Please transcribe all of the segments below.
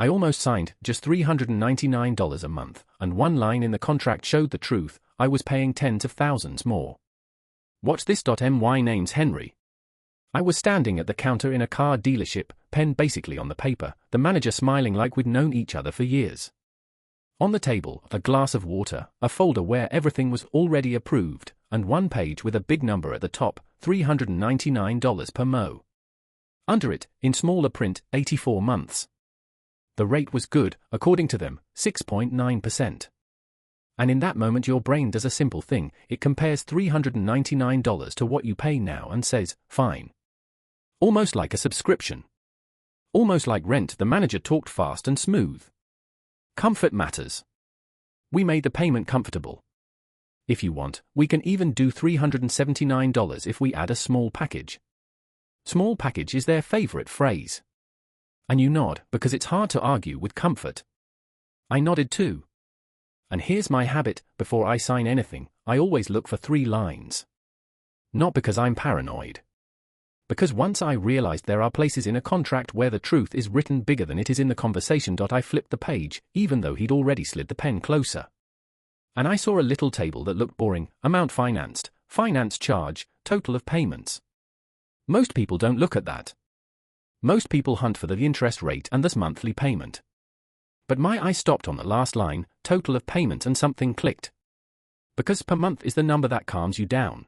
I almost signed just $399 a month, and one line in the contract showed the truth. I was paying tens of thousands more. Watch this. My name's Henry. I was standing at the counter in a car dealership, pen basically on the paper, the manager smiling like we'd known each other for years. On the table, a glass of water, a folder where everything was already approved, and one page with a big number at the top, $399 per mo. Under it, in smaller print, 84 months. The rate was good, according to them, 6.9%. And in that moment your brain does a simple thing, it compares $399 to what you pay now and says, fine. Almost like a subscription. Almost like rent. The manager talked fast and smooth. Comfort matters. We made the payment comfortable. If you want, we can even do $379 if we add a small package. Small package is their favorite phrase. And you nod, because it's hard to argue with comfort. I nodded too. And here's my habit, before I sign anything, I always look for 3 lines. Not because I'm paranoid. Because once I realized there are places in a contract where the truth is written bigger than it is in the conversation. I flipped the page, even though he'd already slid the pen closer. And I saw a little table that looked boring: amount financed, finance charge, total of payments. Most people don't look at that. Most people hunt for the interest rate and thus monthly payment. But my eye stopped on the last line, total of payments, and something clicked. Because per month is the number that calms you down.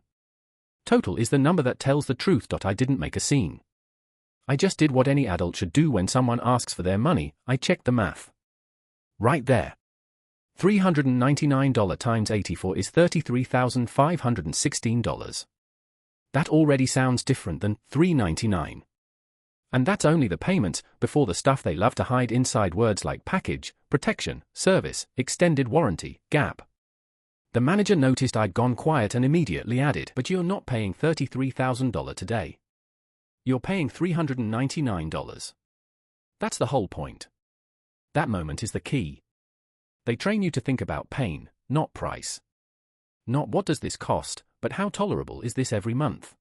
Total is the number that tells the truth. I didn't make a scene. I just did what any adult should do when someone asks for their money. I checked the math. Right there. $399 times 84 is $33,516. That already sounds different than $399. And that's only the payments, before the stuff they love to hide inside words like package, protection, service, extended warranty, gap. The manager noticed I'd gone quiet and immediately added, but you're not paying $33,000 today. You're paying $399. That's the whole point. That moment is the key. They train you to think about pain, not price. Not what does this cost, but how tolerable is this every month?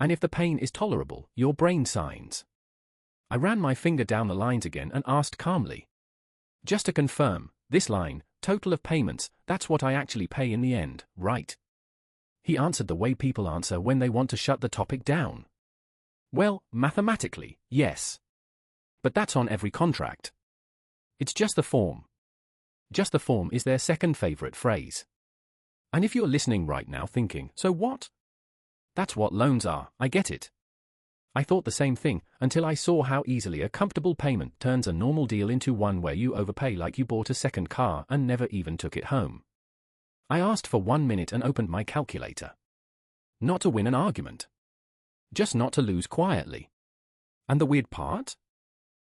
And if the pain is tolerable, your brain signs. I ran my finger down the lines again and asked calmly. Just to confirm, this line, total of payments, that's what I actually pay in the end, right? He answered the way people answer when they want to shut the topic down. Well, mathematically, yes. But that's on every contract. It's just the form. Just the form is their second favorite phrase. And if you're listening right now thinking, so what? That's what loans are, I get it. I thought the same thing, until I saw how easily a comfortable payment turns a normal deal into one where you overpay like you bought a second car and never even took it home. I asked for 1 minute and opened my calculator. Not to win an argument. Just not to lose quietly. And the weird part?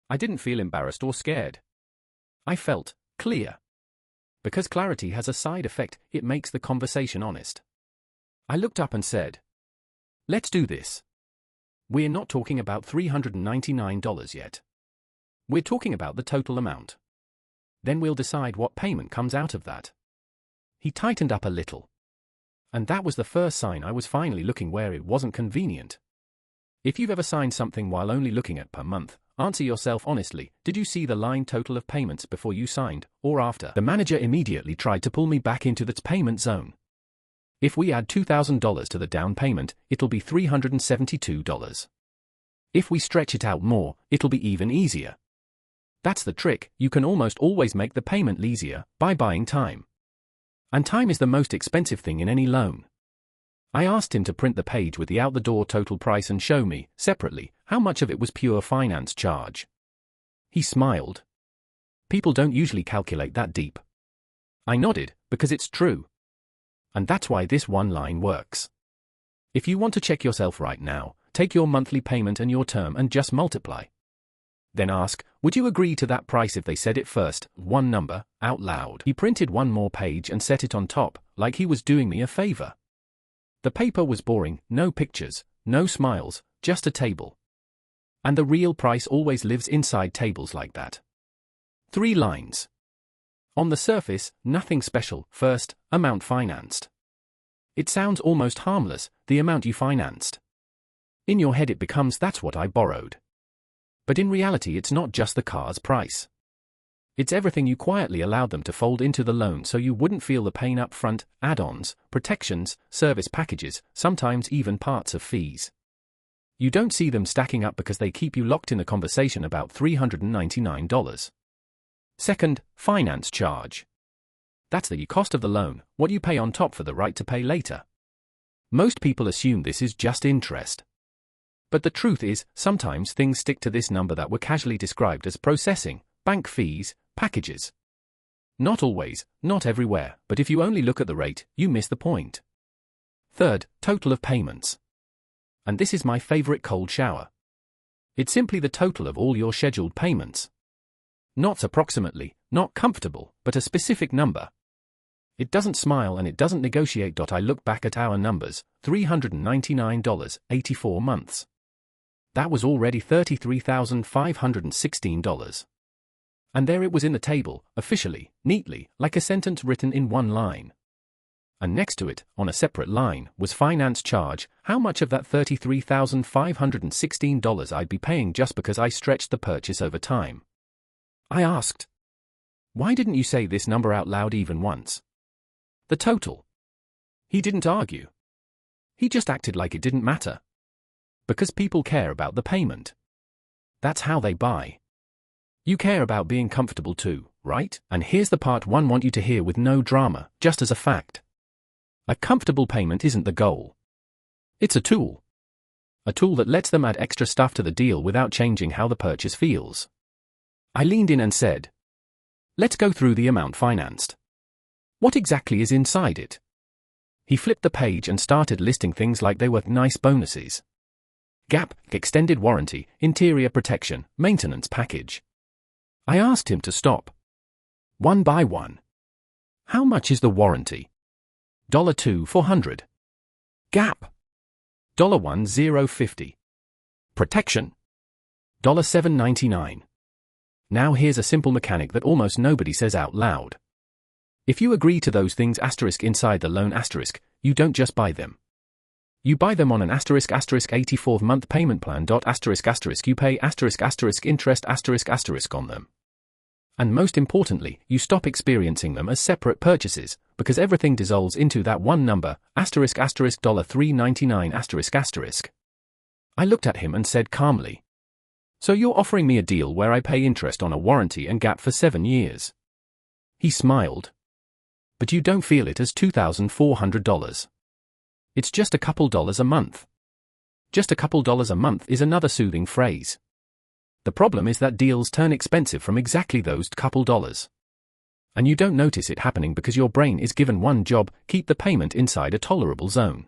I didn't feel embarrassed or scared. I felt clear. Because clarity has a side effect, it makes the conversation honest. I looked up and said, let's do this. We're not talking about $399 yet. We're talking about the total amount. Then we'll decide what payment comes out of that. He tightened up a little. And that was the first sign I was finally looking where it wasn't convenient. If you've ever signed something while only looking at per month, answer yourself honestly, did you see the line total of payments before you signed, or after? The manager immediately tried to pull me back into the payment zone. If we add $2,000 to the down payment, it'll be $372. If we stretch it out more, it'll be even easier. That's the trick, you can almost always make the payment easier by buying time. And time is the most expensive thing in any loan. I asked him to print the page with the out-the-door total price and show me, separately, how much of it was pure finance charge. He smiled. People don't usually calculate that deep. I nodded, because it's true. And that's why this one line works. If you want to check yourself right now, take your monthly payment and your term and just multiply. Then ask, would you agree to that price if they said it first, one number, out loud? He printed one more page and set it on top, like he was doing me a favor. The paper was boring, no pictures, no smiles, just a table. And the real price always lives inside tables like that. 3 lines. On the surface, nothing special. First, amount financed. It sounds almost harmless, the amount you financed. In your head it becomes, that's what I borrowed. But in reality it's not just the car's price. It's everything you quietly allowed them to fold into the loan so you wouldn't feel the pain up front: add-ons, protections, service packages, sometimes even parts of fees. You don't see them stacking up because they keep you locked in a conversation about $399. Second, finance charge. That's the cost of the loan, what you pay on top for the right to pay later. Most people assume this is just interest. But the truth is, sometimes things stick to this number that were casually described as processing, bank fees, packages. Not always, not everywhere, but if you only look at the rate, you miss the point. Third, total of payments. And this is my favorite cold shower. It's simply the total of all your scheduled payments. Not approximately, not comfortable, but a specific number. It doesn't smile and it doesn't negotiate. I look back at our numbers: $399, 84 months. That was already $33,516. And there it was in the table, officially, neatly, like a sentence written in one line. And next to it, on a separate line, was finance charge, how much of that $33,516 I'd be paying just because I stretched the purchase over time. I asked, "Why didn't you say this number out loud even once?" The total. He didn't argue. He just acted like it didn't matter. Because people care about the payment. That's how they buy. You care about being comfortable too, right? And here's the part one want you to hear with no drama, just as a fact. A comfortable payment isn't the goal. It's a tool. A tool that lets them add extra stuff to the deal without changing how the purchase feels. I leaned in and said, "Let's go through the amount financed. What exactly is inside it?" He flipped the page and started listing things like they were nice bonuses. Gap, extended warranty, interior protection, maintenance package. I asked him to stop. One by one. How much is the warranty? $2,400. Gap. $1,050. Protection. $799. Now here's a simple mechanic that almost nobody says out loud. If you agree to those things inside the loan you don't just buy them. You buy them on an 84-month payment plan. You pay interest on them. And most importantly, you stop experiencing them as separate purchases, because everything dissolves into that one number, $399 *. I looked at him and said calmly, "So you're offering me a deal where I pay interest on a warranty and gap for 7 years?" He smiled. "But you don't feel it as $2,400. It's just a couple dollars a month." Just a couple dollars a month is another soothing phrase. The problem is that deals turn expensive from exactly those couple dollars. And you don't notice it happening because your brain is given one job: keep the payment inside a tolerable zone.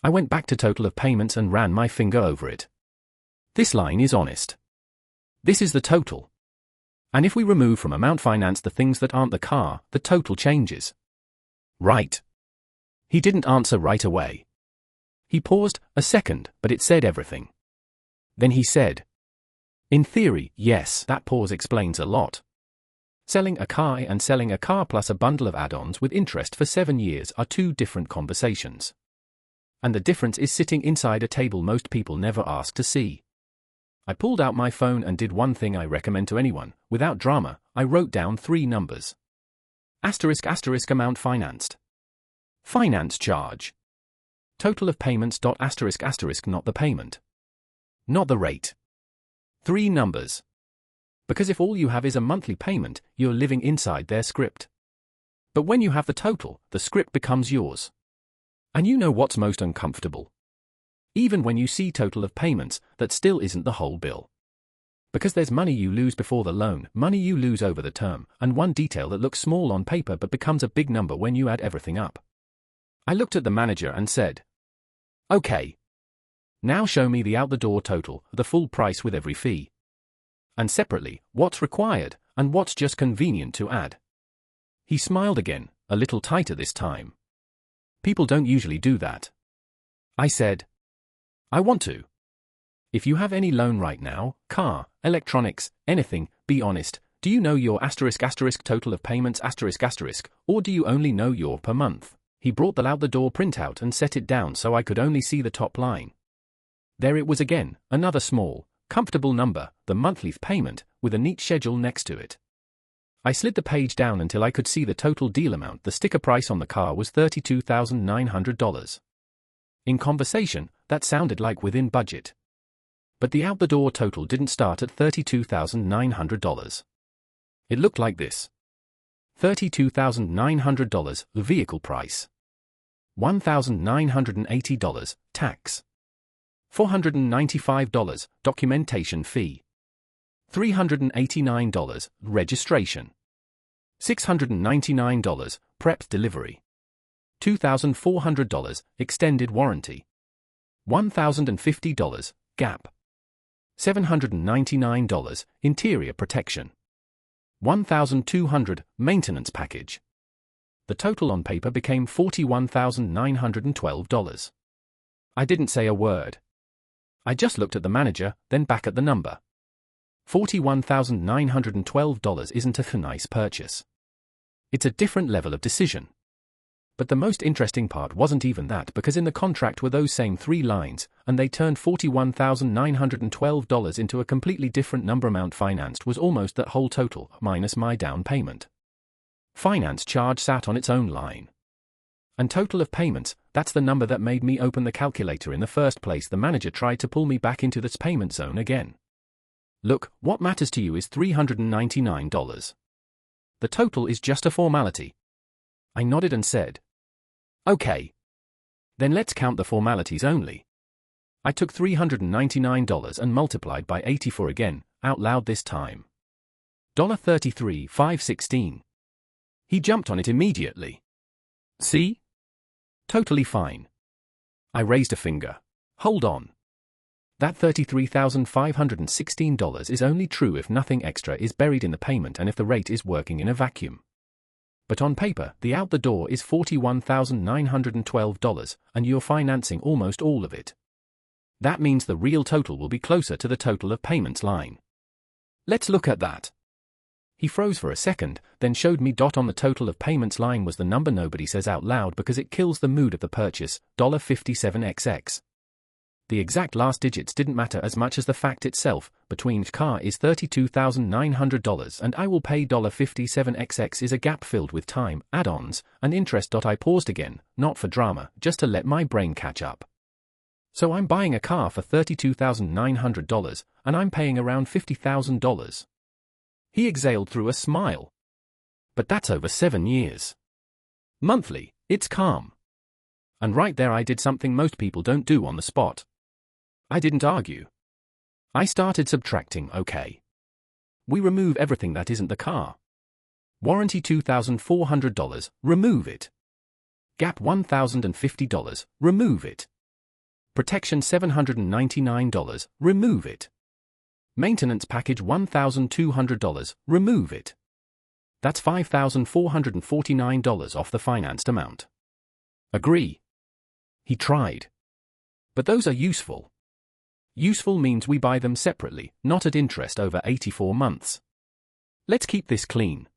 I went back to total of payments and ran my finger over it. This line is honest. This is the total. And if we remove from amount financed the things that aren't the car, the total changes. Right. He didn't answer right away. He paused a second, but it said everything. Then he said, "In theory, yes." That pause explains a lot. Selling a car and selling a car plus a bundle of add-ons with interest for 7 years are two different conversations. And the difference is sitting inside a table most people never ask to see. I pulled out my phone and did one thing I recommend to anyone: without drama, I wrote down 3 numbers. Amount financed. Finance charge. Total of payments. Not the payment. Not the rate. 3 numbers. Because if all you have is a monthly payment, you're living inside their script. But when you have the total, the script becomes yours. And you know what's most uncomfortable? Even when you see total of payments, that still isn't the whole bill. Because there's money you lose before the loan, money you lose over the term, and one detail that looks small on paper but becomes a big number when you add everything up. I looked at the manager and said, "Okay. Now show me the out-the-door total, the full price with every fee. And separately, what's required, and what's just convenient to add." He smiled again, a little tighter this time. People don't usually do that. I said, "I want to. If you have any loan right now, car, electronics, anything, be honest, do you know your total of payments or do you only know your per month?" He brought the out-the-door printout and set it down so I could only see the top line. There it was again, another small, comfortable number, the monthly payment, with a neat schedule next to it. I slid the page down until I could see the total deal amount. The sticker price on the car was $32,900. In conversation, that sounded like within budget. But the out-the-door total didn't start at $32,900. It looked like this. $32,900, the vehicle price. $1,980, tax. $495, documentation fee. $389, registration. $699, prep delivery. $2,400, extended warranty. $1,050, gap. $799, interior protection. $1,200, maintenance package. The total on paper became $41,912. I didn't say a word. I just looked at the manager, then back at the number. $41,912 isn't a nice purchase. It's a different level of decision. But the most interesting part wasn't even that, because in the contract were those same 3 lines, and they turned $41,912 into a completely different number. Amount financed was almost that whole total, minus my down payment. Finance charge sat on its own line. And total of payments, that's the number that made me open the calculator in the first place. The manager tried to pull me back into this payment zone again. Look, what matters to you is $399. The total is just a formality. I nodded and said, okay. Then let's count the formalities only. I took $399 and multiplied by 84 again, out loud this time. $33,516. He jumped on it immediately. See? Totally fine. I raised a finger. Hold on. That $33,516 is only true if nothing extra is buried in the payment and if the rate is working in a vacuum. But on paper, the out the door is $41,912, and you're financing almost all of it. That means the real total will be closer to the total of payments line. Let's look at that. He froze for a second, then showed me. On the total of payments line was the number nobody says out loud because it kills the mood of the purchase, $57XX. The exact last digits didn't matter as much as the fact itself. Between car is $32,900 and I will pay $57XX is a gap filled with time, add-ons, and interest. I paused again, not for drama, just to let my brain catch up. So I'm buying a car for $32,900, and I'm paying around $50,000. He exhaled through a smile. But that's over 7 years. Monthly, it's calm. And right there I did something most people don't do on the spot. I didn't argue. I started subtracting. Okay. We remove everything that isn't the car. Warranty $2,400, remove it. Gap $1,050, remove it. Protection $799, remove it. Maintenance package $1,200, remove it. That's $5,449 off the financed amount. Agree. He tried. But those are useful. Useful means we buy them separately, not at interest over 84 months. Let's keep this clean.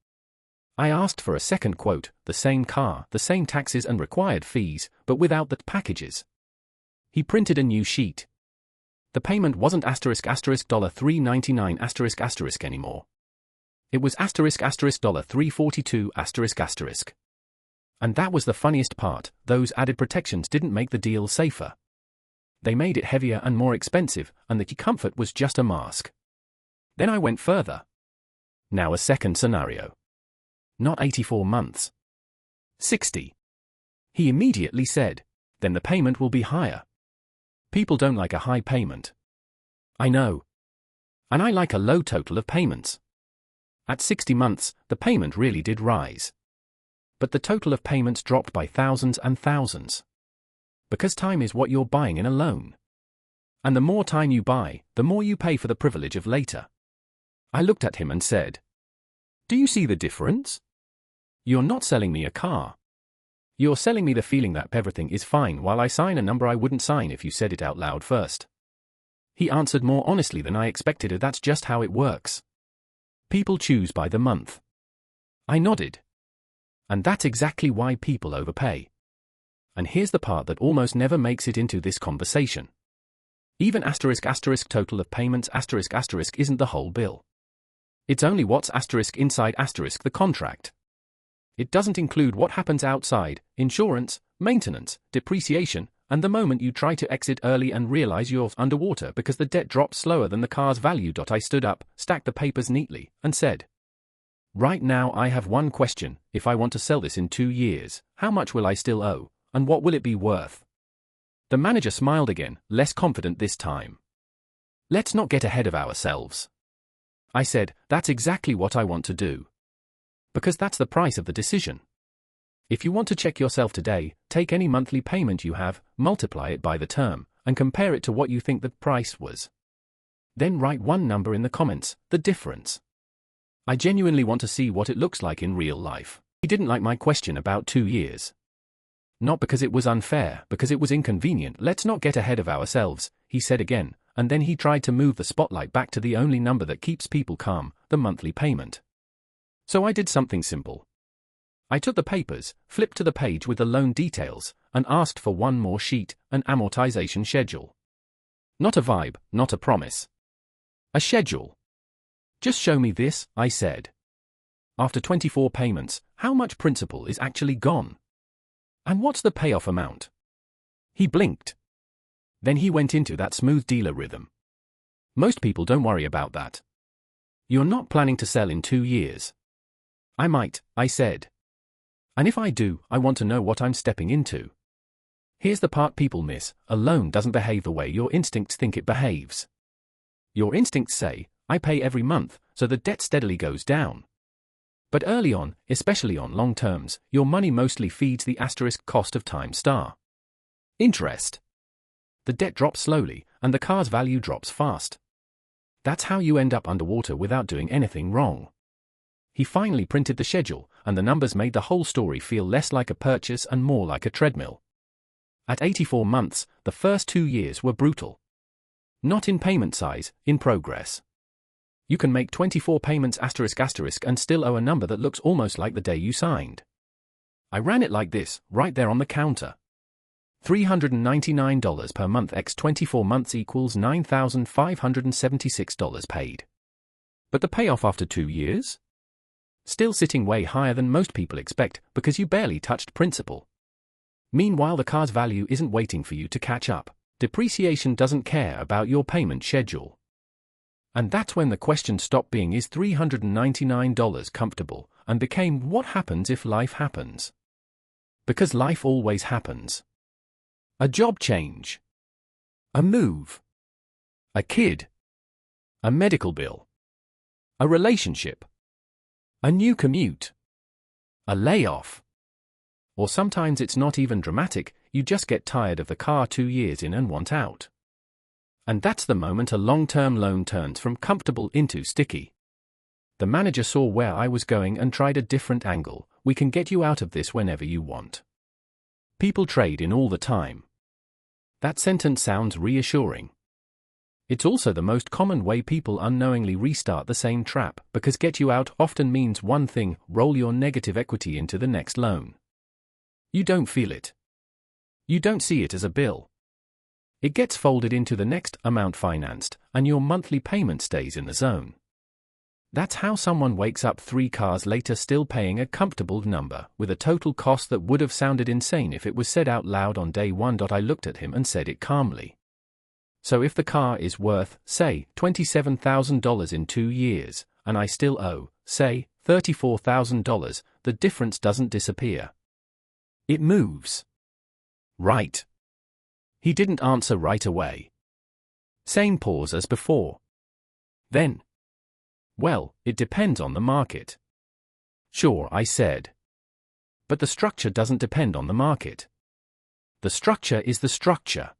I asked for a second quote, the same car, the same taxes and required fees, but without the packages. He printed a new sheet. The payment wasn't $399 anymore. It was $342. And that was the funniest part, those added protections didn't make the deal safer. They made it heavier and more expensive, and the comfort was just a mask. Then I went further. Now a second scenario. Not 84 months. 60. He immediately said, then the payment will be higher. People don't like a high payment. I know. And I like a low total of payments. At 60 months, the payment really did rise. But the total of payments dropped by thousands and thousands. Because time is what you're buying in a loan. And the more time you buy, the more you pay for the privilege of later. I looked at him and said, do you see the difference? You're not selling me a car. You're selling me the feeling that everything is fine while I sign a number I wouldn't sign if you said it out loud first. He answered more honestly than I expected. That's just how it works. People choose by the month. I nodded. And that's exactly why people overpay. And here's the part that almost never makes it into this conversation. Even asterisk asterisk total of payments asterisk asterisk isn't the whole bill. It's only what's asterisk inside asterisk the contract. It doesn't include what happens outside, insurance, maintenance, depreciation, and the moment you try to exit early and realize you're underwater because the debt drops slower than the car's value. I stood up, stacked the papers neatly, and said, "Right now I have one question. If I want to sell this in 2 years, how much will I still owe, and what will it be worth?" The manager smiled again, less confident this time. "Let's not get ahead of ourselves." I said, "That's exactly what I want to do. Because that's the price of the decision. If you want to check yourself today, take any monthly payment you have, multiply it by the term, and compare it to what you think the price was. Then write one number in the comments, the difference. I genuinely want to see what it looks like in real life." He didn't like my question about 2 years. Not because it was unfair, because it was inconvenient. "Let's not get ahead of ourselves," he said again, and then he tried to move the spotlight back to the only number that keeps people calm, the monthly payment. So I did something simple. I took the papers, flipped to the page with the loan details, and asked for one more sheet, an amortization schedule. Not a vibe, not a promise. A schedule. "Just show me this," I said. "After 24 payments, how much principal is actually gone? And what's the payoff amount?" He blinked. Then he went into that smooth dealer rhythm. "Most people don't worry about that. You're not planning to sell in 2 years. "I might," I said. "And if I do, I want to know what I'm stepping into." Here's the part people miss: a loan doesn't behave the way your instincts think it behaves. Your instincts say, "I pay every month, so the debt steadily goes down." But early on, especially on long terms, your money mostly feeds the asterisk cost of time star. Interest. The debt drops slowly, and the car's value drops fast. That's how you end up underwater without doing anything wrong. He finally printed the schedule, and the numbers made the whole story feel less like a purchase and more like a treadmill. At 84 months, the first 2 years were brutal. Not in payment size, in progress. You can make 24 payments asterisk asterisk and still owe a number that looks almost like the day you signed. I ran it like this, right there on the counter. $399 per month x 24 months equals $9,576 paid. But the payoff after 2 years? Still sitting way higher than most people expect because you barely touched principal. Meanwhile, the car's value isn't waiting for you to catch up. Depreciation doesn't care about your payment schedule. And that's when the question stopped being "Is $399 comfortable?" and became "What happens if life happens?" Because life always happens. A job change. A move. A kid. A medical bill. A relationship. A new commute. A layoff. Or sometimes it's not even dramatic, you just get tired of the car 2 years in and want out. And that's the moment a long-term loan turns from comfortable into sticky. The manager saw where I was going and tried a different angle. "We can get you out of this whenever you want. People trade in all the time." That sentence sounds reassuring. It's also the most common way people unknowingly restart the same trap, because get you out often means one thing: roll your negative equity into the next loan. You don't feel it. You don't see it as a bill. It gets folded into the next amount financed, and your monthly payment stays in the zone. That's how someone wakes up 3 cars later still paying a comfortable number, with a total cost that would have sounded insane if it was said out loud on day 1. I looked at him and said it calmly. So if the car is worth, say, $27,000 in 2 years, and I still owe, say, $34,000, the difference doesn't disappear. It moves. Right. He didn't answer right away. Same pause as before. Then, "Well, it depends on the market." "Sure," I said. "But the structure doesn't depend on the market. The structure is the structure."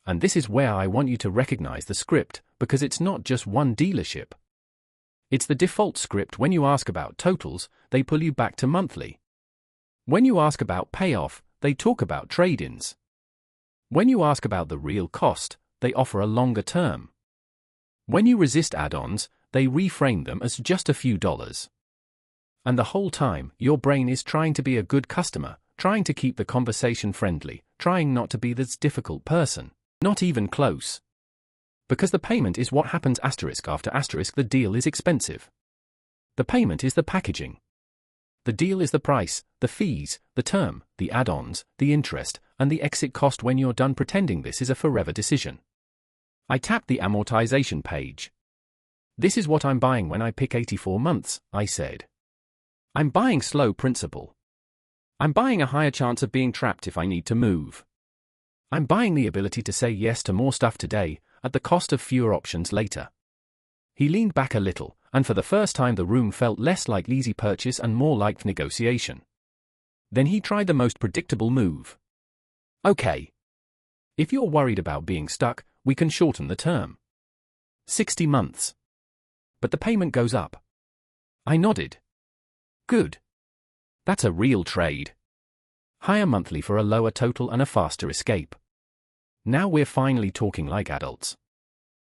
And this is where I want you to recognize the script, because it's not just one dealership. It's the default script. When you ask about totals, they pull you back to monthly. When you ask about payoff, they talk about trade-ins. When you ask about the real cost, they offer a longer term. When you resist add-ons, they reframe them as just a few dollars. And the whole time, your brain is trying to be a good customer, trying to keep the conversation friendly, trying not to be this difficult person. Not even close. Because the payment is what happens asterisk after asterisk, the deal is expensive. The payment is the packaging. The deal is the price, the fees, the term, the add-ons, the interest, and the exit cost when you're done pretending this is a forever decision. I tapped the amortization page. This is what I'm buying when I pick 84 months, I said. I'm buying slow principle. I'm buying a higher chance of being trapped if I need to move. I'm buying the ability to say yes to more stuff today, at the cost of fewer options later. He leaned back a little, and for the first time the room felt less like easy purchase and more like negotiation. Then he tried the most predictable move. Okay. If you're worried about being stuck, we can shorten the term. 60 months. But the payment goes up. I nodded. Good. That's a real trade. Higher monthly for a lower total and a faster escape. Now we're finally talking like adults.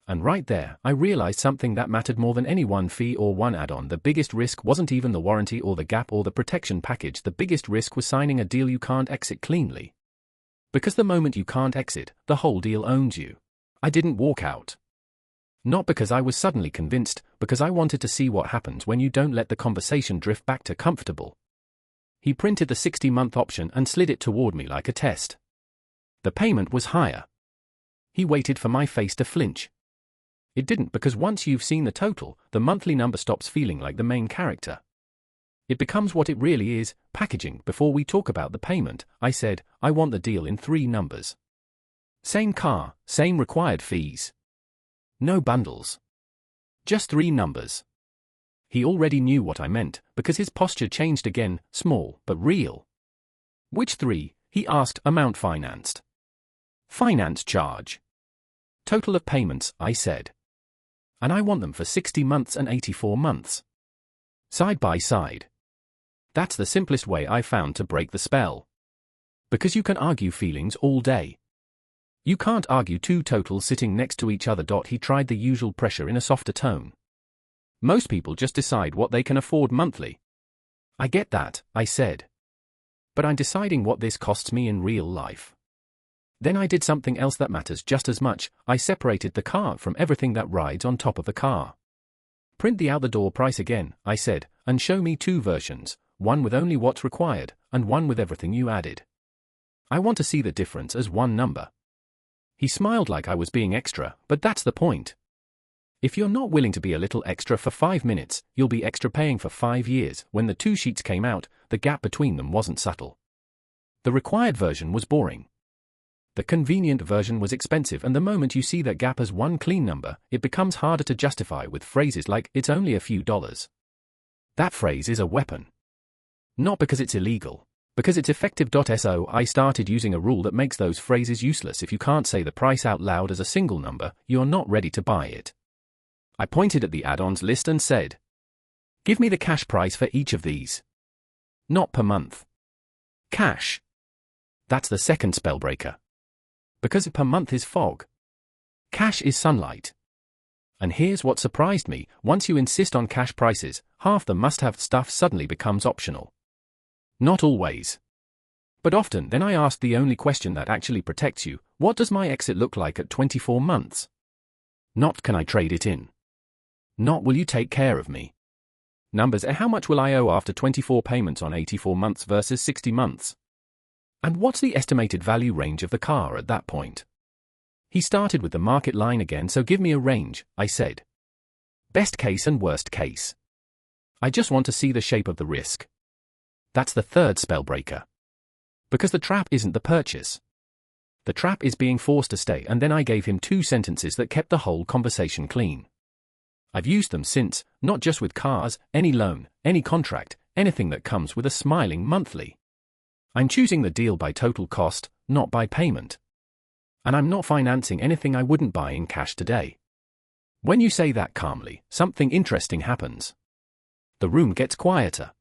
And right there, I realized something that mattered more than any one fee or one add-on. The biggest risk wasn't even the warranty or the gap or the protection package. The biggest risk was signing a deal you can't exit cleanly. Because the moment you can't exit, the whole deal owns you. I didn't walk out. Not because I was suddenly convinced, because I wanted to see what happens when you don't let the conversation drift back to comfortable. He printed the 60-month option and slid it toward me like a test. The payment was higher. He waited for my face to flinch. It didn't, because once you've seen the total, the monthly number stops feeling like the main character. It becomes what it really is, packaging. Before we talk about the payment, I said, I want the deal in 3 numbers. Same car, same required fees. No bundles. Just 3 numbers. He already knew what I meant, because his posture changed again, small but real. Which 3? He asked. Amount financed. Finance charge. Total of payments, I said. And I want them for 60 months and 84 months. Side by side. That's the simplest way I found to break the spell. Because you can argue feelings all day. You can't argue 2 totals sitting next to each other. He tried the usual pressure in a softer tone. Most people just decide what they can afford monthly. I get that, I said. But I'm deciding what this costs me in real life. Then I did something else that matters just as much. I separated the car from everything that rides on top of the car. Print the out-the-door price again, I said, and show me 2 versions, one with only what's required, and one with everything you added. I want to see the difference as one number. He smiled like I was being extra, but that's the point. If you're not willing to be a little extra for 5 minutes, you'll be extra paying for 5 years. When the 2 sheets came out, the gap between them wasn't subtle. The required version was boring. The convenient version was expensive, and the moment you see that gap as one clean number, it becomes harder to justify with phrases like, it's only a few dollars. That phrase is a weapon. Not because it's illegal, because it's effective. So I started using a rule that makes those phrases useless. If you can't say the price out loud as a single number, you're not ready to buy it. I pointed at the add-ons list and said, give me the cash price for each of these. Not per month. Cash. That's the second spellbreaker. Because per month is fog. Cash is sunlight. And here's what surprised me, once you insist on cash prices, half the must-have stuff suddenly becomes optional. Not always. But often. Then I asked the only question that actually protects you, what does my exit look like at 24 months? Not, can I trade it in? Not, will you take care of me? Numbers are, how much will I owe after 24 payments on 84 months versus 60 months? And what's the estimated value range of the car at that point? He started with the market line again. So give me a range, I said. Best case and worst case. I just want to see the shape of the risk. That's the third spellbreaker. Because the trap isn't the purchase. The trap is being forced to stay. And then I gave him 2 sentences that kept the whole conversation clean. I've used them since, not just with cars, any loan, any contract, anything that comes with a smiling monthly. I'm choosing the deal by total cost, not by payment. And I'm not financing anything I wouldn't buy in cash today. When you say that calmly, something interesting happens. The room gets quieter.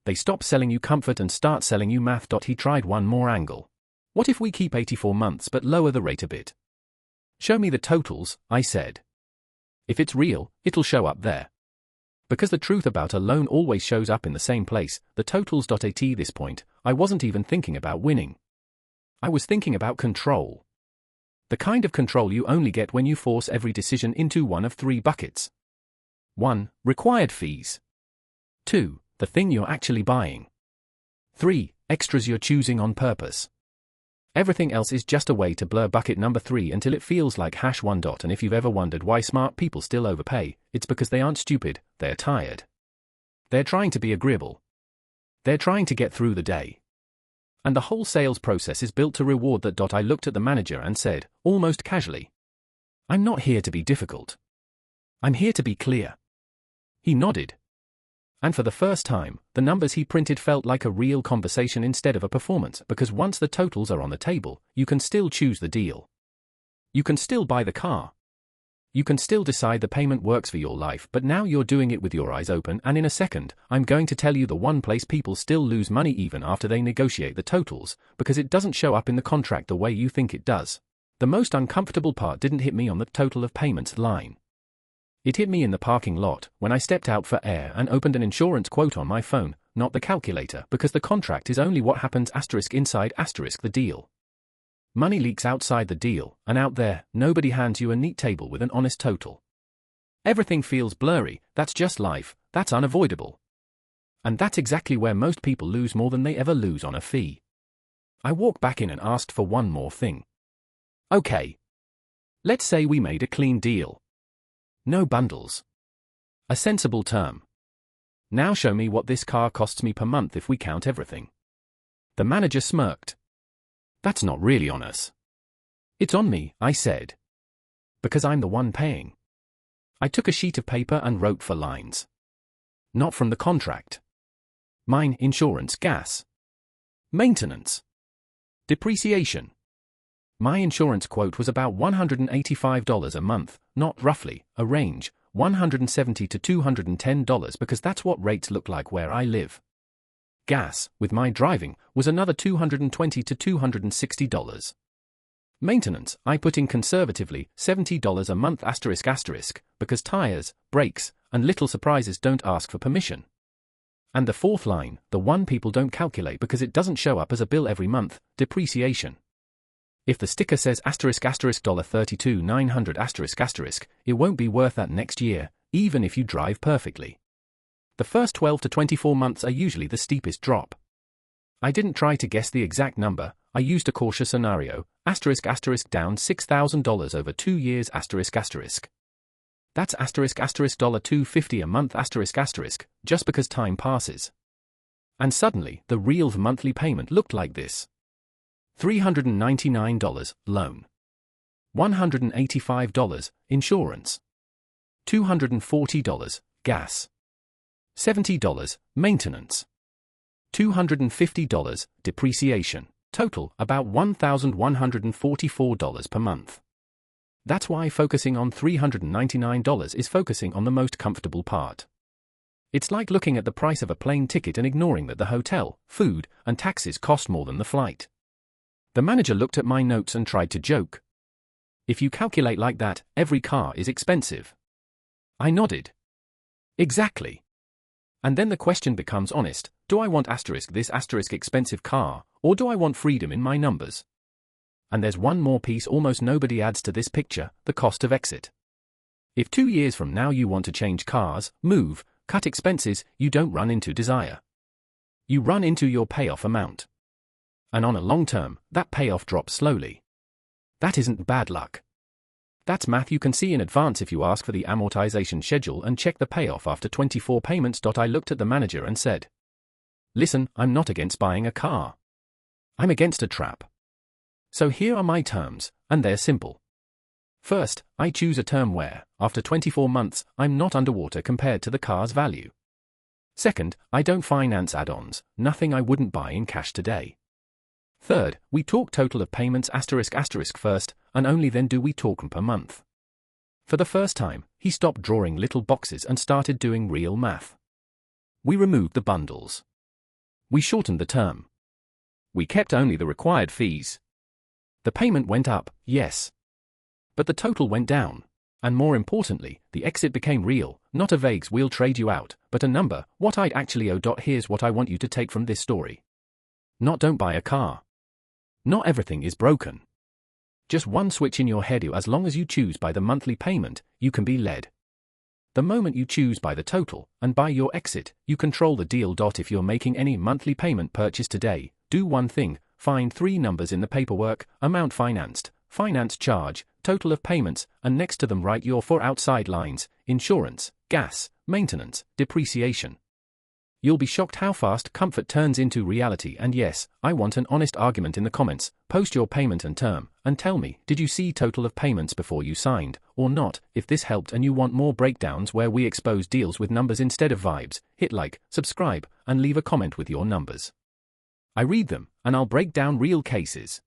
They stop selling you comfort and start selling you math. He tried one more angle. What if we keep 84 months but lower the rate a bit? Show me the totals, I said. If it's real, it'll show up there. Because the truth about a loan always shows up in the same place, the totals. At this point, I wasn't even thinking about winning. I was thinking about control. The kind of control you only get when you force every decision into one of three buckets. 1. Required fees. 2. The thing you're actually buying. 3. Extras you're choosing on purpose. Everything else is just a way to blur bucket number 3 until it feels like #1. And if you've ever wondered why smart people still overpay, it's because they aren't stupid, they're tired. They're trying to be agreeable. They're trying to get through the day. And the whole sales process is built to reward that. I looked at the manager and said, almost casually, "I'm not here to be difficult. I'm here to be clear." He nodded. And for the first time, the numbers he printed felt like a real conversation instead of a performance, because once the totals are on the table, you can still choose the deal. You can still buy the car. You can still decide the payment works for your life, but now you're doing it with your eyes open. And in a second, I'm going to tell you the one place people still lose money even after they negotiate the totals, because it doesn't show up in the contract the way you think it does. The most uncomfortable part didn't hit me on the total of payments line. It hit me in the parking lot, when I stepped out for air and opened an insurance quote on my phone, not the calculator, because the contract is only what happens inside the deal. Money leaks outside the deal, and out there, nobody hands you a neat table with an honest total. Everything feels blurry. That's just life, that's unavoidable. And that's exactly where most people lose more than they ever lose on a fee. I walked back in and asked for one more thing. Okay. Let's say we made a clean deal. No bundles. A sensible term. Now show me what this car costs me per month if we count everything. The manager smirked. That's not really on us. It's on me, I said. Because I'm the one paying. I took a sheet of paper and wrote 4 lines. Not from the contract. Mine: insurance, gas, maintenance, depreciation. My insurance quote was about $185 a month, not roughly, a range, $170 to $210, because that's what rates look like where I live. Gas, with my driving, was another $220 to $260. Maintenance, I put in conservatively, $70 a month ***, because tires, brakes, and little surprises don't ask for permission. And the fourth line, the one people don't calculate because it doesn't show up as a bill every month: depreciation. If the sticker says $32,900 it won't be worth that next year, even if you drive perfectly. The first 12 to 24 months are usually the steepest drop. I didn't try to guess the exact number, I used a cautious scenario, *** down $6,000 over 2 years ***. That's $250 a month ***, just because time passes. And suddenly, the real monthly payment looked like this. $399, loan. $185, insurance. $240, gas. $70, maintenance. $250, depreciation. Total, about $1,144 per month. That's why focusing on $399 is focusing on the most comfortable part. It's like looking at the price of a plane ticket and ignoring that the hotel, food, and taxes cost more than the flight. The manager looked at my notes and tried to joke. If you calculate like that, every car is expensive. I nodded. Exactly. And then the question becomes honest: do I want this expensive car, or do I want freedom in my numbers? And there's one more piece almost nobody adds to this picture: the cost of exit. If 2 years from now you want to change cars, move, cut expenses, you don't run into desire. You run into your payoff amount. And on a long term, that payoff drops slowly. That isn't bad luck. That's math you can see in advance if you ask for the amortization schedule and check the payoff after 24 payments. I looked at the manager and said, "Listen, I'm not against buying a car. I'm against a trap. So here are my terms, and they're simple. First, I choose a term where, after 24 months, I'm not underwater compared to the car's value. Second, I don't finance add-ons, nothing I wouldn't buy in cash today. Third, we talk total of payments *** first, and only then do we talk per month." For the first time, he stopped drawing little boxes and started doing real math. We removed the bundles. We shortened the term. We kept only the required fees. The payment went up, yes. But the total went down. And more importantly, the exit became real, not a vague "we'll trade you out," but a number, what I'd actually owe. Here's what I want you to take from this story. Not don't buy a car. Not everything is broken. Just one switch in your head. As long as you choose by the monthly payment, you can be led. The moment you choose by the total, and by your exit, you control the deal. If you're making any monthly payment purchase today, do one thing: find 3 numbers in the paperwork: amount financed, finance charge, total of payments, and next to them write your 4 outside lines: insurance, gas, maintenance, depreciation. You'll be shocked how fast comfort turns into reality. And yes, I want an honest argument in the comments. Post your payment and term, and tell me, did you see total of payments before you signed, or not? If this helped and you want more breakdowns where we expose deals with numbers instead of vibes, hit like, subscribe, and leave a comment with your numbers. I read them, and I'll break down real cases.